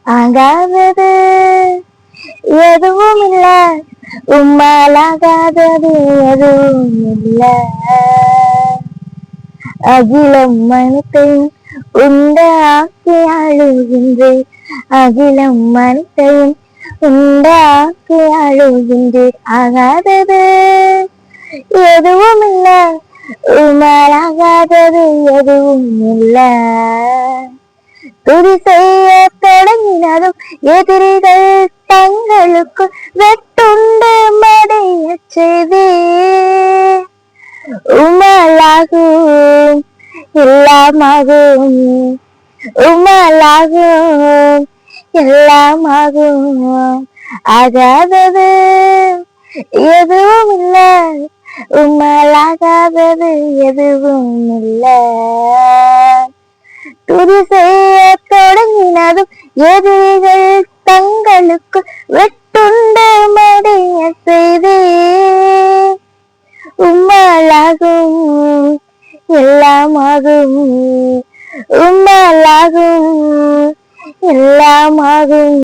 ஆகாதது எதுவும் இல்ல, உம்மாலாகாதது எதுவும் இல்ல. அகிலம் அனைத்தையும் உண்ட ஆக்கி அழுகின்றேன், அகிலம் அனைத்தையும் உண்ட ஆக்கி அழுகின்றேன். ஆகாதது எதுவும் இல்ல, உம்மாலாகாதது எதுவும் இல்ல. துதி செய்ய தொடங்கினதும் எதிரிகள் தங்களுக்கு வெட்டுண்டு மடைய செய்தி. உமலாகும் எல்லாமாகும், உமலாகும் எல்லாமாகும். ஆகாதது எதுவும் இல்ல, உமலாகாதது எதுவும் இல்ல. துதி செய்ய தொடங்கினதும் எதிரிகள் தங்களுக்கு வெட்டுண்டு மடைய செய்தி. உம்மாலாகும் எல்லாமாகும், உம்மாலாகும் எல்லாமாகும்.